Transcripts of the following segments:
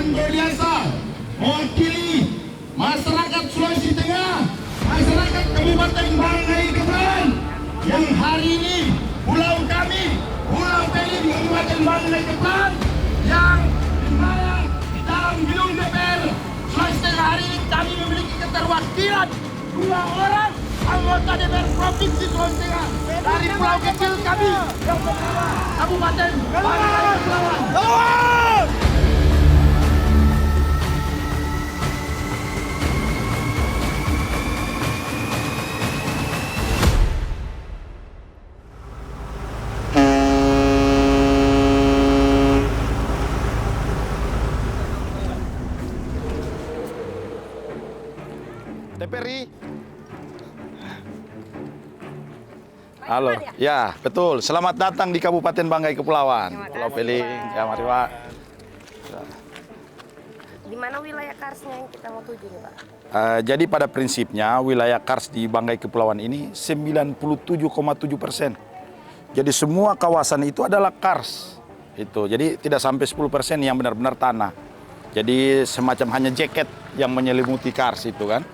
Goliasa, mewakili masyarakat Sulawesi Tengah, masyarakat Kabupaten Banggai Kepulauan, yang hari ini pulau kami, Pulau Peli di Kabupaten Banggai Kepulauan, yang dimana di dalam gedung DPR Sulawesi Tengah hari ini kami memiliki keterwakilan 2 orang anggota DPR Provinsi Sulawesi Tengah dari pulau kecil kami, Kabupaten Banggai Kepulauan. TPRI. Halo, ya betul. Selamat datang di Kabupaten Banggai Kepulauan. Pulau Peli, ya mari Pak. Di mana wilayah karsnya yang kita mau tuju nih Pak? Jadi pada prinsipnya wilayah kars di Banggai Kepulauan ini 97,7%. Jadi semua kawasan itu adalah kars. Itu. Jadi tidak sampai 10% yang benar-benar tanah. Jadi semacam hanya jaket yang menyelimuti kars itu kan.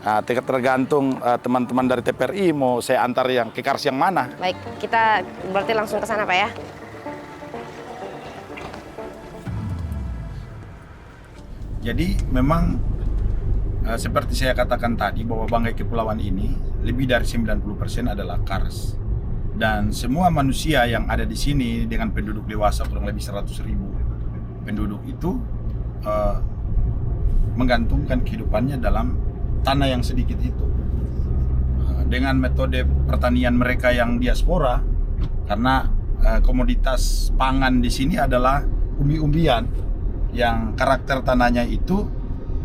Nah, tergantung teman-teman dari TPRI mau saya antar yang ke kars yang mana. Baik, kita berarti langsung ke sana Pak ya. Jadi memang seperti saya katakan tadi bahwa Banggai Kepulauan ini lebih dari 90% adalah kars. Dan semua manusia yang ada di sini dengan penduduk dewasa kurang lebih 100.000 penduduk itu menggantungkan kehidupannya dalam tanah yang sedikit itu. Dengan metode pertanian mereka yang diaspora, karena komoditas pangan di sini adalah umbi-umbian yang karakter tanahnya itu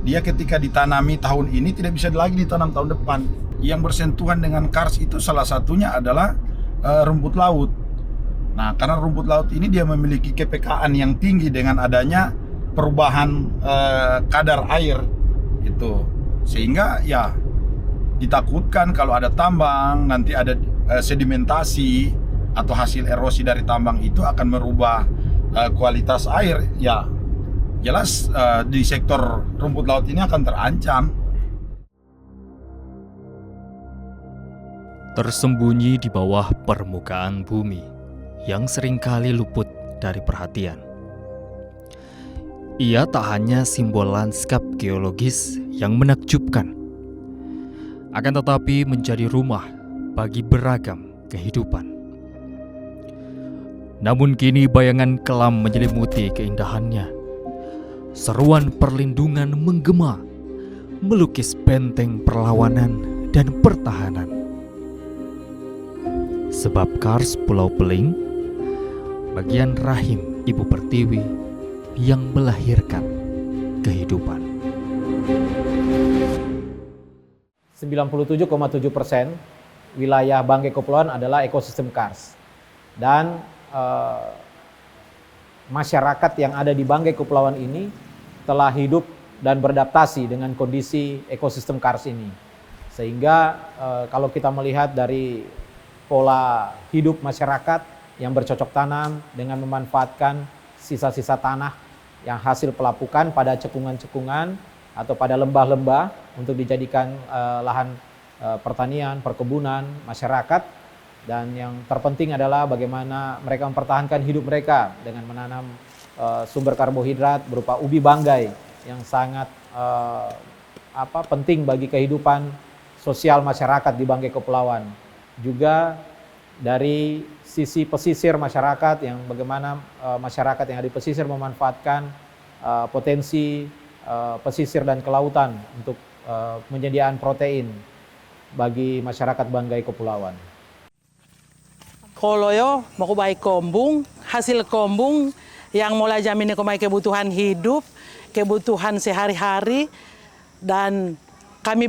dia ketika ditanami tahun ini tidak bisa lagi ditanam tahun depan. Yang bersentuhan dengan kars itu salah satunya adalah rumput laut. Nah, karena rumput laut ini dia memiliki kepekaan yang tinggi dengan adanya perubahan kadar air itu. Sehingga ya ditakutkan kalau ada tambang nanti ada sedimentasi atau hasil erosi dari tambang itu akan merubah kualitas air. Ya jelas di sektor rumput laut ini akan terancam. Tersembunyi di bawah permukaan bumi yang seringkali luput dari perhatian. Ia tak hanya simbol lanskap geologis yang menakjubkan, akan tetapi menjadi rumah bagi beragam kehidupan. Namun kini bayangan kelam menyelimuti keindahannya. Seruan perlindungan menggema, melukis benteng perlawanan dan pertahanan. Sebab kars Pulau Peling, bagian rahim Ibu Pertiwi yang melahirkan kehidupan. 97,7% wilayah Banggai Kepulauan adalah ekosistem kars. Dan masyarakat yang ada di Banggai Kepulauan ini telah hidup dan beradaptasi dengan kondisi ekosistem kars ini. Sehingga kalau kita melihat dari pola hidup masyarakat yang bercocok tanam dengan memanfaatkan sisa-sisa tanah yang hasil pelapukan pada cekungan-cekungan atau pada lembah-lembah untuk dijadikan lahan pertanian, perkebunan, masyarakat. Dan yang terpenting adalah bagaimana mereka mempertahankan hidup mereka dengan menanam sumber karbohidrat berupa ubi banggai yang sangat penting bagi kehidupan sosial masyarakat di Banggai Kepulauan. Juga dari sisi pesisir masyarakat, yang bagaimana masyarakat yang ada di pesisir memanfaatkan potensi pesisir dan kelautan untuk penyediaan protein bagi masyarakat Banggai Kepulauan. Kalau yo mau baik kombung, hasil kombung yang mulai jamin kebutuhan hidup, kebutuhan sehari-hari, dan kami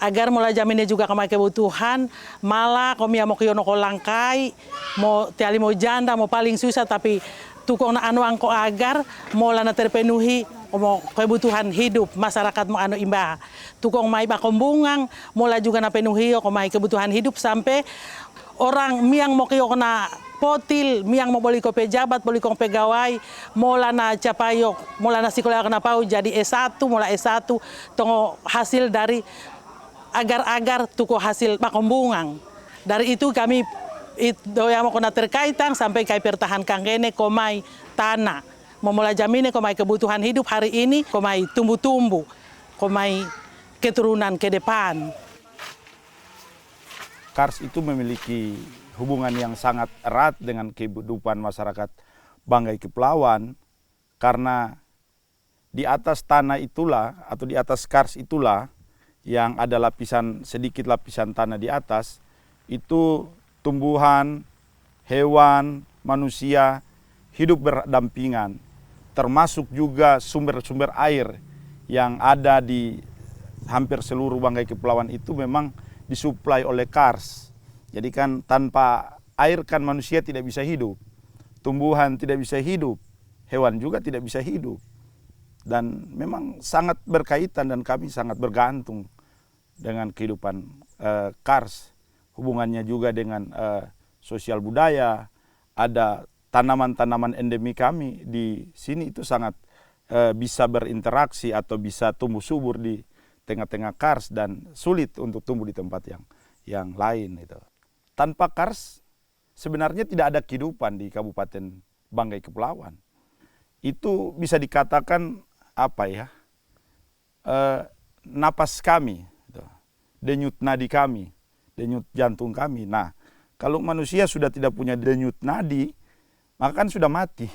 agar mulai jaminnya juga kebutuhan, malah kami mau kiyono kolangkai, mau tiali mau janda, mau paling susah, tapi tukang anu angko agar mulai terpenuhi mau kebutuhan hidup masyarakat mau anu imbah. Tukang mai bakombungang mulai juga napenuhi komai kebutuhan hidup sampai orang miang mau kiyo kena potil miang mau beli ko pejabat, beli ko pegawai, mola na capayok, mola na sekolah kena pau jadi S1, mola S1, tongo hasil dari agar-agar tuko hasil pakombungan. Dari itu kami itu yang mau kena terkaitan sampai kai pertahankan kene komai tanah. Memulai jamine komai kebutuhan hidup hari ini, komai tumbuh-tumbuh, komai keturunan ke depan. Kars itu memiliki hubungan yang sangat erat dengan kehidupan masyarakat Banggai Kepulauan karena di atas tanah itulah atau di atas kars itulah yang ada sedikit lapisan tanah di atas itu tumbuhan, hewan, manusia hidup berdampingan, termasuk juga sumber-sumber air yang ada di hampir seluruh Banggai Kepulauan itu memang disuplai oleh kars. Jadi kan tanpa air kan manusia tidak bisa hidup, tumbuhan tidak bisa hidup, hewan juga tidak bisa hidup. Dan memang sangat berkaitan dan kami sangat bergantung dengan kehidupan kars. Hubungannya juga dengan sosial budaya, ada tanaman-tanaman endemik kami di sini itu sangat bisa berinteraksi atau bisa tumbuh subur di tengah-tengah kars dan sulit untuk tumbuh di tempat yang lain itu. Tanpa kars sebenarnya tidak ada kehidupan di Kabupaten Banggai Kepulauan. Itu bisa dikatakan apa ya? Napas kami, gitu. Denyut nadi kami, denyut jantung kami. Nah, kalau manusia sudah tidak punya denyut nadi, maka kan sudah mati.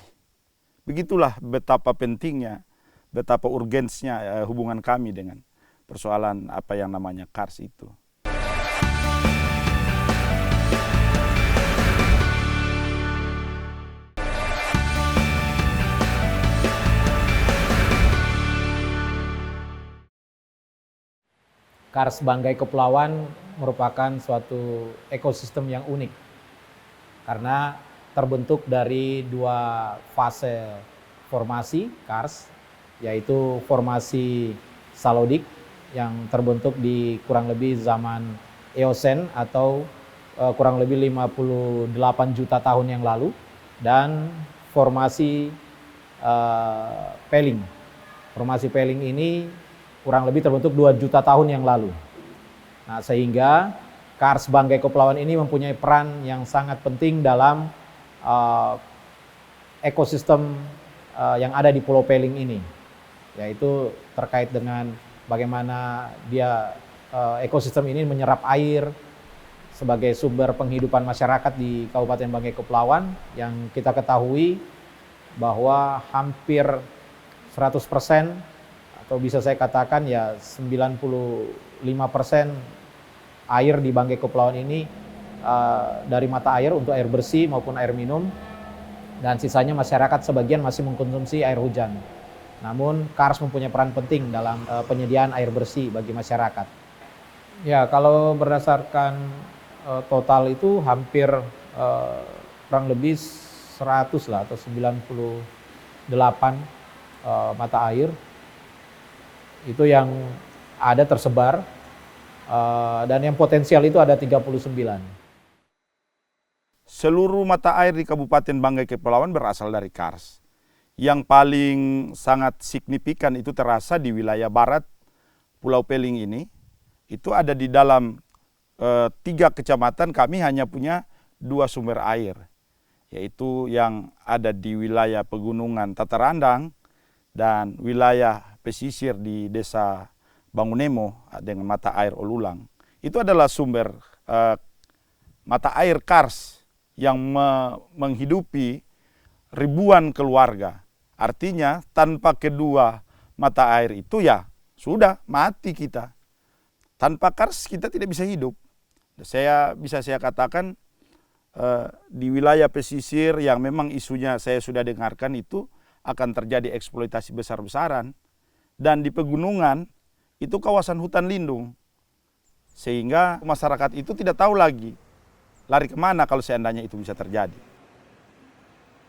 Begitulah betapa pentingnya, betapa urgensnya hubungan kami dengan persoalan apa yang namanya kars itu. Kars Banggai Kepulauan merupakan suatu ekosistem yang unik karena terbentuk dari dua fase formasi kars, yaitu formasi salodik yang terbentuk di kurang lebih zaman Eosen atau kurang lebih 58 juta tahun yang lalu, dan formasi Peling. Formasi Peling ini kurang lebih terbentuk 2 juta tahun yang lalu. Nah, sehingga Kars Banggai Kepulauan ini mempunyai peran yang sangat penting dalam ekosistem yang ada di Pulau Peling ini, yaitu terkait dengan bagaimana dia ekosistem ini menyerap air sebagai sumber penghidupan masyarakat di Kabupaten Banggai Kepulauan, yang kita ketahui bahwa hampir 100% atau bisa saya katakan ya 95% air di Banggai Kepulauan ini dari mata air untuk air bersih maupun air minum, dan sisanya masyarakat sebagian masih mengkonsumsi air hujan. Namun kars mempunyai peran penting dalam penyediaan air bersih bagi masyarakat. Ya, kalau berdasarkan total itu hampir kurang lebih 100 lah atau 98 mata air itu yang ada tersebar, dan yang potensial itu ada 39. Seluruh mata air di Kabupaten Banggai Kepulauan berasal dari kars. Yang paling sangat signifikan itu terasa di wilayah barat Pulau Peling ini. Itu ada di dalam 3 kecamatan kami hanya punya 2 sumber air. Yaitu yang ada di wilayah pegunungan Tatarandang dan wilayah pesisir di desa Bangunemo dengan mata air Olulang. Itu adalah sumber mata air kars yang menghidupi ribuan keluarga. Artinya tanpa kedua mata air itu ya sudah mati kita. Tanpa kars kita tidak bisa hidup. Bisa saya katakan di wilayah pesisir yang memang isunya saya sudah dengarkan itu akan terjadi eksploitasi besar-besaran. Dan di pegunungan itu kawasan hutan lindung. Sehingga masyarakat itu tidak tahu lagi lari kemana kalau seandainya itu bisa terjadi.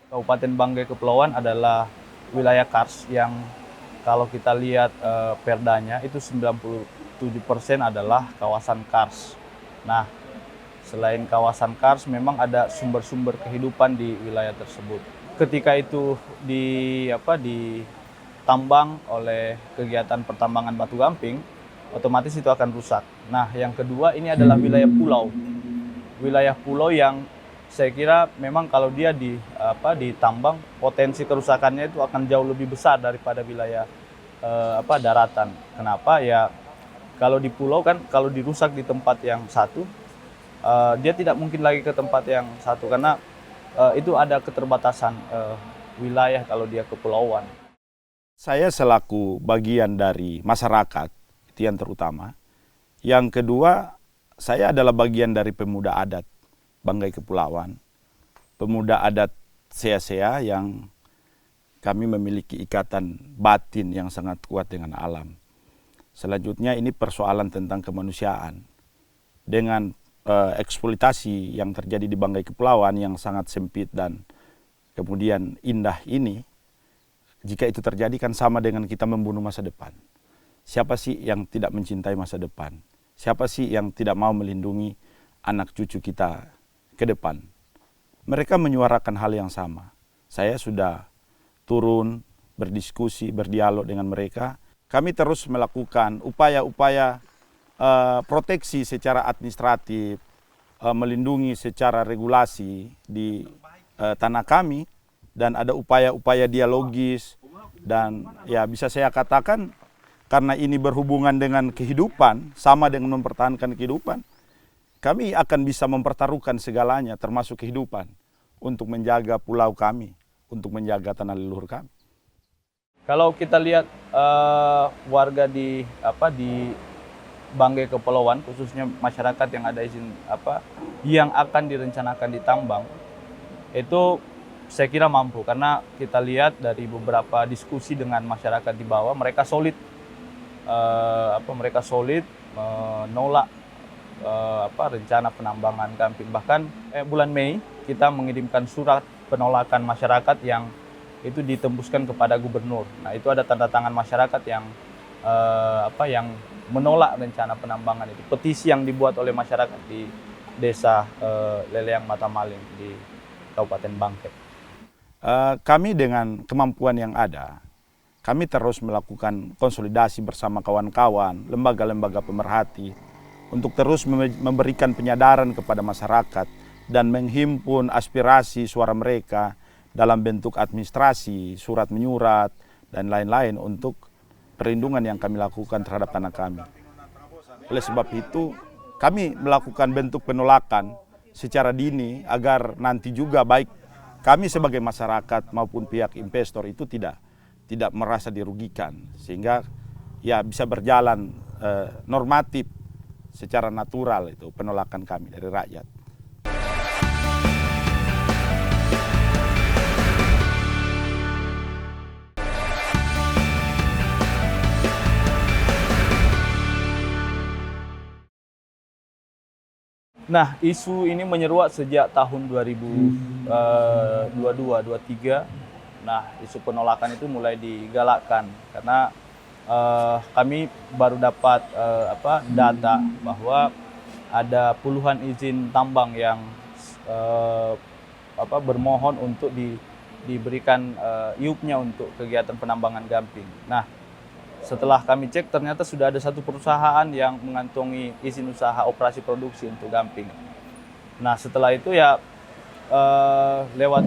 Kabupaten Banggai Kepulauan adalah wilayah kars yang kalau kita lihat perdanya itu 97% adalah kawasan kars. Nah, Selain kawasan kars, memang ada sumber-sumber kehidupan di wilayah tersebut. Ketika itu ditambang oleh kegiatan pertambangan batu gamping, otomatis itu akan rusak. Nah, yang kedua ini adalah wilayah pulau. Wilayah pulau yang saya kira memang kalau dia ditambang, potensi kerusakannya itu akan jauh lebih besar daripada wilayah daratan. Kenapa? Ya kalau di pulau kan kalau dirusak di tempat yang satu, dia tidak mungkin lagi ke tempat yang satu karena itu ada keterbatasan wilayah kalau dia kepulauan. Saya selaku bagian dari masyarakat, itu yang terutama. Yang kedua, saya adalah bagian dari pemuda adat Banggai Kepulauan. Pemuda adat Sea-Sea yang kami memiliki ikatan batin yang sangat kuat dengan alam. Selanjutnya ini persoalan tentang kemanusiaan. Dengan eksploitasi yang terjadi di Banggai Kepulauan yang sangat sempit dan kemudian indah ini, jika itu terjadi kan sama dengan kita membunuh masa depan. Siapa sih yang tidak mencintai masa depan? Siapa sih yang tidak mau melindungi anak cucu kita ke depan? Mereka menyuarakan hal yang sama. Saya sudah turun, berdiskusi, berdialog dengan mereka. Kami terus melakukan upaya-upaya proteksi secara administratif, melindungi secara regulasi di tanah kami, dan ada upaya-upaya dialogis, dan ya bisa saya katakan karena ini berhubungan dengan kehidupan, sama dengan mempertahankan kehidupan, kami akan bisa mempertaruhkan segalanya termasuk kehidupan untuk menjaga pulau kami, untuk menjaga tanah leluhur kami. Kalau kita lihat warga di Banggai Kepulauan, khususnya masyarakat yang ada izin yang akan direncanakan ditambang, itu saya kira mampu karena kita lihat dari beberapa diskusi dengan masyarakat di bawah, mereka solid, menolak rencana penambangan gamping. Bahkan bulan Mei kita mengirimkan surat penolakan masyarakat yang itu ditembuskan kepada gubernur. Nah, itu ada tanda tangan masyarakat yang menolak rencana penambangan itu. Petisi yang dibuat oleh masyarakat di desa Leleang Matamaling di Kabupaten Bangkai. Kami dengan kemampuan yang ada, kami terus melakukan konsolidasi bersama kawan-kawan, lembaga-lembaga pemerhati, untuk terus memberikan penyadaran kepada masyarakat dan menghimpun aspirasi suara mereka dalam bentuk administrasi, surat menyurat, dan lain-lain untuk perlindungan yang kami lakukan terhadap tanah kami. Oleh sebab itu, kami melakukan bentuk penolakan secara dini agar nanti juga baik kami sebagai masyarakat maupun pihak investor itu tidak merasa dirugikan, sehingga ya bisa berjalan normatif secara natural itu penolakan kami dari rakyat. Nah, isu ini menyeruak sejak tahun 2022-23. Nah, isu penolakan itu mulai digalakkan karena kami baru dapat data bahwa ada puluhan izin tambang yang bermohon untuk diberikan IUP-nya untuk kegiatan penambangan gamping. Nah, setelah kami cek ternyata sudah ada satu perusahaan yang mengantongi izin usaha operasi produksi untuk gamping. Nah, setelah itu ya lewat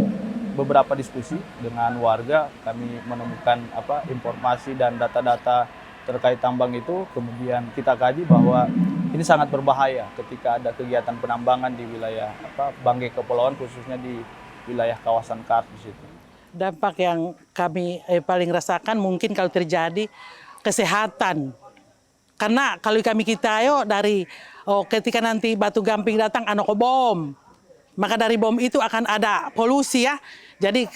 beberapa diskusi dengan warga kami menemukan informasi dan data-data terkait tambang itu, kemudian kita kaji bahwa ini sangat berbahaya ketika ada kegiatan penambangan di wilayah Banggai Kepulauan, khususnya di wilayah kawasan kars di situ. Dampak yang kami paling rasakan mungkin kalau terjadi kesehatan. Karena kalau kami kita dari ketika nanti batu gamping datang bom. Maka dari bom itu akan ada polusi ya. Jadi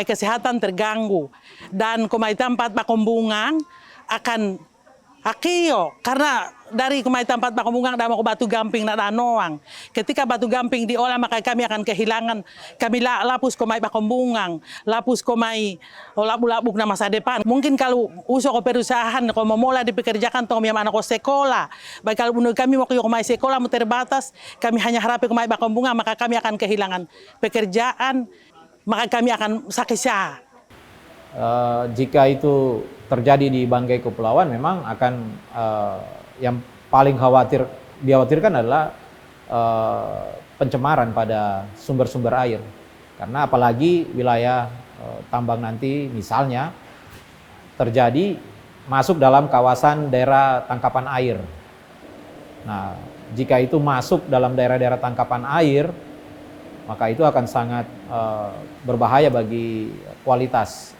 kesehatan terganggu. Dan tempat pakombungan akan Akio, karena dari kemai tempat pakumungang dan mau batu gamping nak danoang. Ketika batu gamping diolah maka kami akan kehilangan. Kami lapus kemai pakumungang, lapus kemai labuk-labuk na masa depan. Mungkin kalau usok perusahaan kalau mau mulai dipekerjakan tong yang anak sekolah. Baik kalau menurut kami mau kemai sekolah mau terbatas, kami hanya harap kemai pakumungang maka kami akan kehilangan pekerjaan, maka kami akan sakit. Jika itu terjadi di Banggai Kepulauan, memang akan yang paling dikhawatirkan adalah pencemaran pada sumber-sumber air. Karena apalagi wilayah tambang nanti misalnya terjadi masuk dalam kawasan daerah tangkapan air. Nah, jika itu masuk dalam daerah-daerah tangkapan air, maka itu akan sangat berbahaya bagi kualitas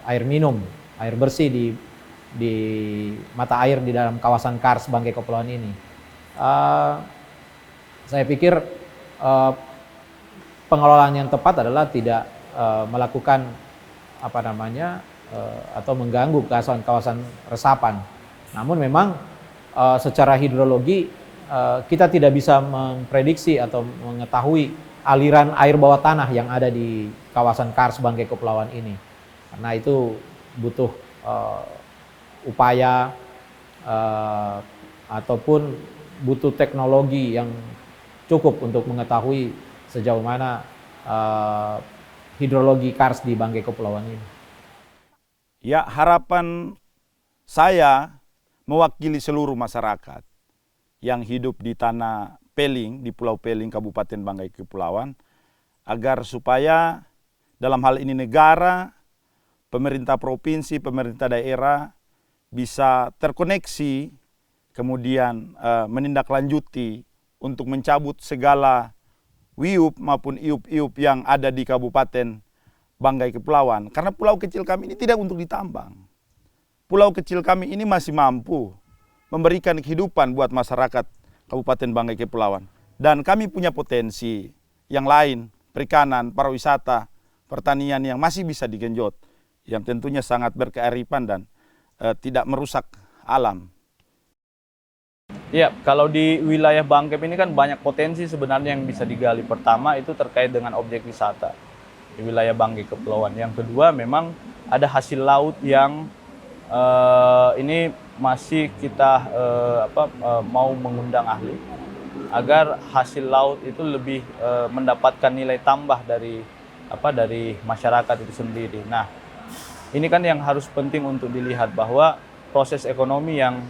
air minum, air bersih di mata air di dalam kawasan Kars Banggai Kepulauan ini. Saya pikir pengelolaan yang tepat adalah tidak melakukan atau mengganggu kawasan resapan. Namun memang secara hidrologi kita tidak bisa memprediksi atau mengetahui aliran air bawah tanah yang ada di kawasan Kars Banggai Kepulauan ini. Karena itu butuh upaya ataupun butuh teknologi yang cukup untuk mengetahui sejauh mana hidrologi Kars di Banggai Kepulauan ini. Ya, harapan saya mewakili seluruh masyarakat yang hidup di tanah Peling, di Pulau Peling, Kabupaten Banggai Kepulauan, agar supaya dalam hal ini negara, pemerintah provinsi, pemerintah daerah bisa terkoneksi, kemudian menindaklanjuti untuk mencabut segala WIUP maupun IUP-IUP yang ada di Kabupaten Banggai Kepulauan. Karena pulau kecil kami ini tidak untuk ditambang. Pulau kecil kami ini masih mampu memberikan kehidupan buat masyarakat Kabupaten Banggai Kepulauan. Dan kami punya potensi yang lain, perikanan, pariwisata, pertanian yang masih bisa digenjot, yang tentunya sangat berkearifan dan tidak merusak alam. Ya, kalau di wilayah Bangkep ini kan banyak potensi sebenarnya yang bisa digali. Pertama itu terkait dengan objek wisata di wilayah Banggai Kepulauan. Yang kedua memang ada hasil laut yang ini masih kita mau mengundang ahli agar hasil laut itu lebih mendapatkan nilai tambah dari masyarakat itu sendiri. Nah, ini kan yang harus penting untuk dilihat bahwa proses ekonomi yang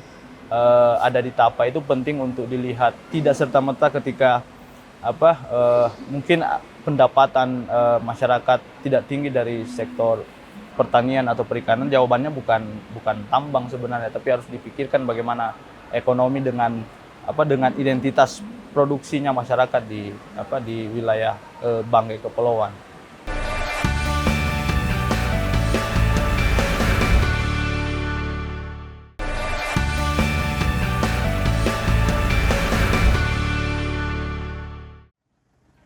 ada di Tapa itu penting untuk dilihat. Tidak serta-merta ketika mungkin pendapatan masyarakat tidak tinggi dari sektor pertanian atau perikanan, jawabannya bukan tambang sebenarnya, tapi harus dipikirkan bagaimana ekonomi dengan identitas produksinya masyarakat di wilayah Banggai Kepulauan.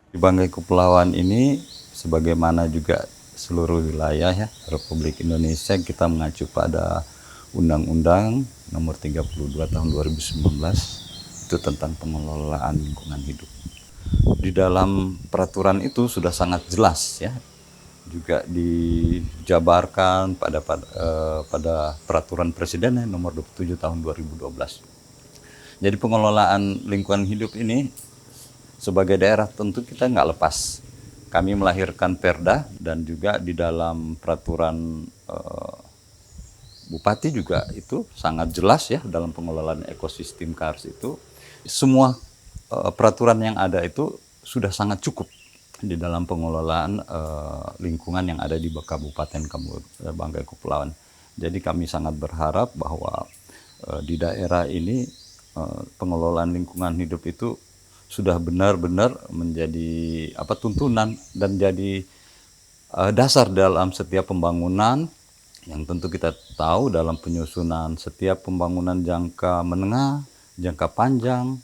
Di Banggai Kepulauan ini, sebagaimana juga seluruh wilayah ya, Republik Indonesia, kita mengacu pada Undang-Undang Nomor 32 Tahun 2019 itu tentang pengelolaan lingkungan hidup. Di dalam peraturan itu sudah sangat jelas ya, juga dijabarkan pada peraturan Presiden Nomor 27 Tahun 2012. Jadi pengelolaan lingkungan hidup ini sebagai daerah tentu kita nggak lepas. Kami melahirkan Perda dan juga di dalam peraturan Bupati juga itu sangat jelas ya dalam pengelolaan ekosistem Kars itu. Semua peraturan yang ada itu sudah sangat cukup di dalam pengelolaan lingkungan yang ada di Kabupaten Banggai Kepulauan. Jadi kami sangat berharap bahwa di daerah ini pengelolaan lingkungan hidup itu sudah benar-benar menjadi tuntunan dan jadi dasar dalam setiap pembangunan yang tentu kita tahu dalam penyusunan setiap pembangunan jangka menengah, jangka panjang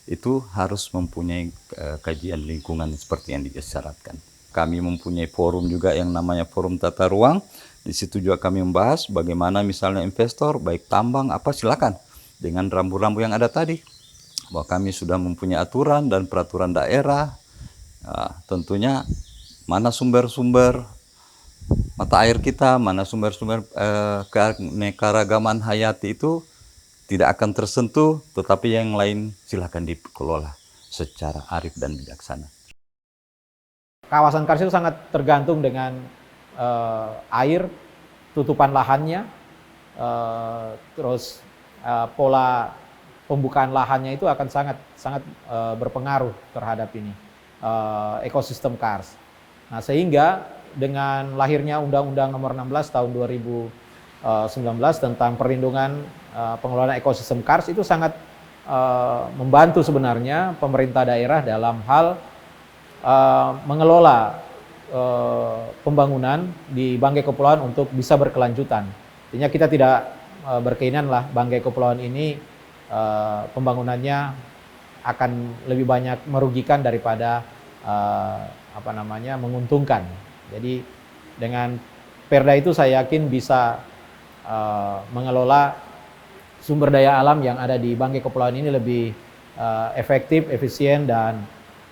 itu harus mempunyai kajian lingkungan seperti yang disyaratkan. Kami mempunyai forum juga yang namanya Forum Tata Ruang. Di situ juga kami membahas bagaimana misalnya investor, baik tambang, apa silakan. Dengan rambu-rambu yang ada tadi. Bahwa kami sudah mempunyai aturan dan peraturan daerah. Tentunya mana sumber-sumber mata air kita, mana sumber-sumber keanekaragaman hayati itu tidak akan tersentuh, tetapi yang lain silakan dikelola secara arif dan bijaksana. Kawasan Kars itu sangat tergantung dengan air, tutupan lahannya, terus pola pembukaan lahannya itu akan sangat berpengaruh terhadap ini ekosistem Kars. Nah, sehingga dengan lahirnya Undang-Undang Nomor 16 tahun 2019 tentang perlindungan pengelolaan ekosistem Kars itu sangat membantu sebenarnya pemerintah daerah dalam hal mengelola pembangunan di Banggai Kepulauan untuk bisa berkelanjutan. Artinya kita tidak berkeinginan lah Banggai Kepulauan ini pembangunannya akan lebih banyak merugikan daripada menguntungkan. Jadi dengan Perda itu saya yakin bisa mengelola sumber daya alam yang ada di Banggai Kepulauan ini lebih efektif, efisien, dan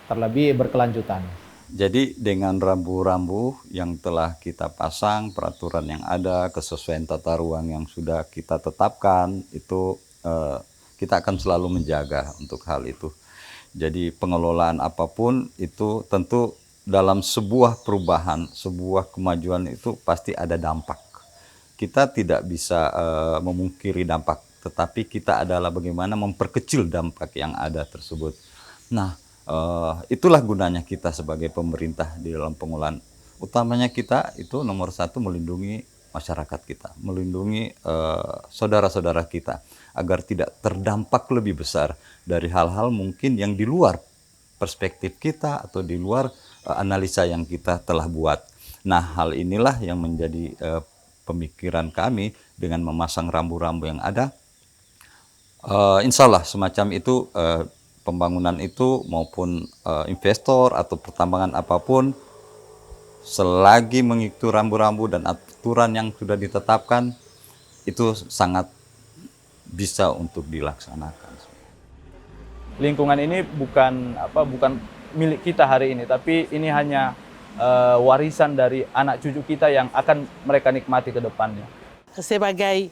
terlebih berkelanjutan. Jadi dengan rambu-rambu yang telah kita pasang, peraturan yang ada, kesesuaian tata ruang yang sudah kita tetapkan, itu kita akan selalu menjaga untuk hal itu. Jadi pengelolaan apapun itu tentu dalam sebuah perubahan, sebuah kemajuan itu pasti ada dampak. Kita tidak bisa memungkiri dampak, tetapi kita adalah bagaimana memperkecil dampak yang ada tersebut. Nah, itulah gunanya kita sebagai pemerintah di dalam pengelolaan. Utamanya kita itu nomor satu melindungi masyarakat kita, melindungi saudara-saudara kita agar tidak terdampak lebih besar dari hal-hal mungkin yang di luar perspektif kita atau di luar analisa yang kita telah buat. Nah, hal inilah yang menjadi pemikiran kami dengan memasang rambu-rambu yang ada. Insya Allah semacam itu pembangunan itu maupun investor atau pertambangan apapun selagi mengikuti rambu-rambu dan aturan yang sudah ditetapkan itu sangat bisa untuk dilaksanakan. Lingkungan ini bukan milik kita hari ini, tapi ini hanya warisan dari anak cucu kita yang akan mereka nikmati ke depannya. Sebagai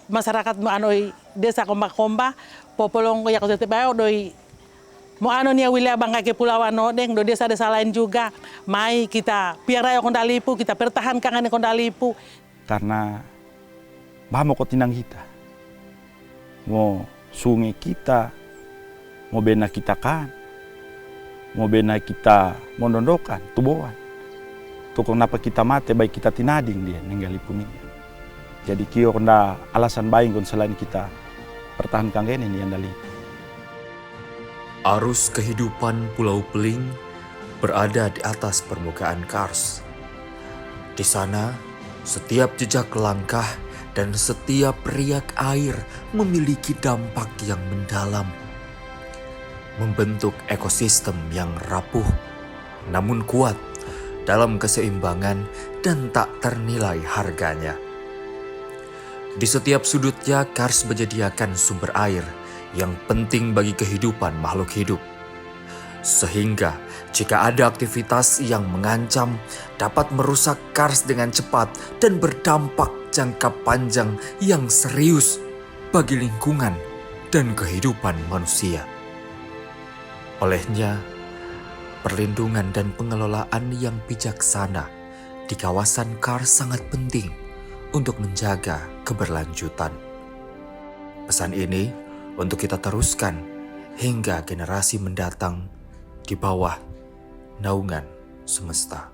masyarakat anoi desa Komba-Komba, popolong yang tertibau doi mo ano niya wilayah Banggai Kepulauan Nodeng do desa-desa lain juga, mai kita piara Kondalipu, kita pertahankan Kondalipu. Karena bahamo ko tinang kita, mo sungai kita, mo bena kita kan, mo bena kita mondondokan, tuboan. Tukang napa kita mate baik kita tinading dia nenggalipun ini. Jadi kio kena alasan baik kon selain kita pertahankan ini yang dali. Arus kehidupan Pulau Peling berada di atas permukaan Kars. Di sana, setiap jejak langkah dan setiap riak air memiliki dampak yang mendalam. Membentuk ekosistem yang rapuh, namun kuat dalam keseimbangan dan tak ternilai harganya. Di setiap sudutnya, Kars menyediakan sumber air yang penting bagi kehidupan makhluk hidup. Sehingga jika ada aktivitas yang mengancam, dapat merusak Kars dengan cepat dan berdampak jangka panjang yang serius bagi lingkungan dan kehidupan manusia. Olehnya, perlindungan dan pengelolaan yang bijaksana di kawasan Kars sangat penting untuk menjaga keberlanjutan. Pesan ini untuk kita teruskan hingga generasi mendatang di bawah naungan semesta.